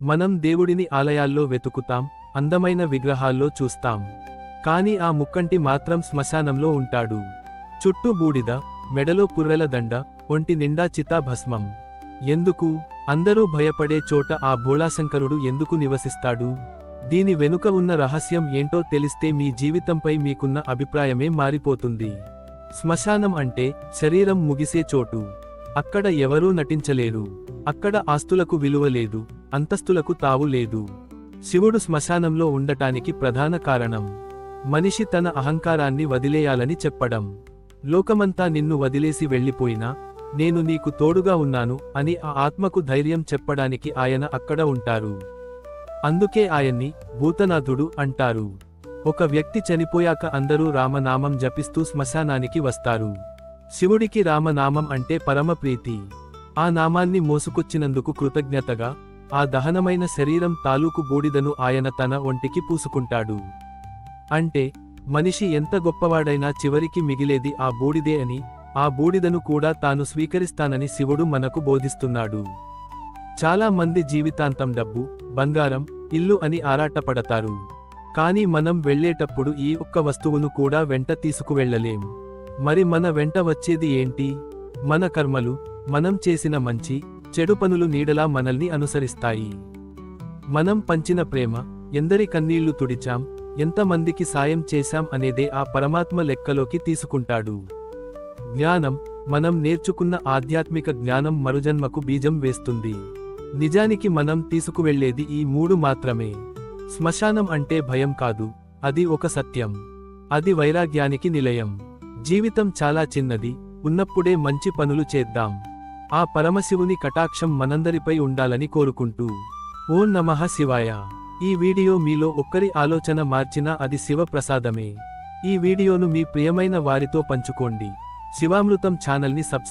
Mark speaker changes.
Speaker 1: మనం దేవుడిని ఆలయాల్లో వెతుకుతాం, అందమైన విగ్రహాల్లో చూస్తాం. కాని ఆ ముక్కంటి మాత్రం శ్మశానంలో ఉంటాడు. చుట్టూ బూడిద, మెడలో పుర్రెల దండ, ఒంటి నిండా చితాభస్మం. ఎందుకు? అందరూ భయపడే చోట ఆ భోళాశంకరుడు ఎందుకు నివసిస్తాడు? దీని వెనుక ఉన్న రహస్యం ఏంటో తెలిస్తే మీ జీవితంపై మీకున్న అభిప్రాయమే మారిపోతుంది. శ్మశానం అంటే శరీరం ముగిసే చోటు. అక్కడ ఎవరూ నటించలేరు. అక్కడ ఆస్తులకు విలువ లేదు, అంతస్తులకు తావు లేదు. శివుడు శ్మశానంలో ఉండటానికి ప్రధాన కారణం మనిషి తన అహంకారాన్ని వదిలేయాలని చెప్పడం. లోకమంతా నిన్ను వదిలేసి వెళ్ళిపోయినా నేను నీకు తోడుగా ఉన్నాను అని ఆ ఆత్మకు ధైర్యం చెప్పడానికి ఆయన అక్కడ ఉంటారు. అందుకే ఆయన్ని భూతనాథుడు అంటారు. ఒక వ్యక్తి చనిపోయాక అందరూ రామనామం జపిస్తూ శ్మశానానికి వస్తారు. శివుడికి రామనామం అంటే పరమ ప్రీతి. ఆ నామాన్ని మోసుకొచ్చినందుకు కృతజ్ఞతగా ఆ దహనమైన శరీరం తాలూకు బూడిదను ఆయన తన ఒంటికి పూసుకుంటాడు. అంటే మనిషి ఎంత గొప్పవాడైనా చివరికి మిగిలేది ఆ బూడిదే అని, ఆ బూడిదను కూడా తాను స్వీకరిస్తానని శివుడు మనకు బోధిస్తున్నాడు. చాలా మంది జీవితాంతం డబ్బు, బంగారం, ఇల్లు అని ఆరాటపడతారు. కానీ మనం వెళ్ళేటప్పుడు ఈ ఒక్క వస్తువును కూడా వెంట తీసుకువెళ్ళలేం. మరి మన వెంట వచ్చేది ఏంటి? మన కర్మలు. మనం చేసిన మంచి, చెడు పనులు నీడలా మనల్ని అనుసరిస్తాయి. మనం పంచిన ప్రేమ, ఎందరి కన్నీళ్లు తుడిచాం, ఎంతమందికి సాయం చేశాం అనేదే ఆ పరమాత్మ లెక్కలోకి తీసుకుంటాడు. జ్ఞానం, మనం నేర్చుకున్న ఆధ్యాత్మిక జ్ఞానం మరుజన్మకు బీజం వేస్తుంది. నిజానికి మనం తీసుకువెళ్లేది ఈ 3 మాత్రమే. శ్మశానం అంటే భయం కాదు, అది ఒక సత్యం. అది వైరాగ్యానికి నిలయం. జీవితం చాలా చిన్నది, ఉన్నప్పుడే మంచి పనులు చేద్దాం. ఆ పరమశివుని కటాక్షం మనందరిపై ఉండాలని కోరుకుంటూ ఓం నమః శివాయ. ఈ వీడియో మీలో ఒక్కరి ఆలోచన మార్చినా అది శివ ప్రసాదమే. ఈ వీడియోను మీ ప్రియమైన వారితో పంచుకోండి. శివామృతం ఛానల్ని సబ్స్క్రైబ్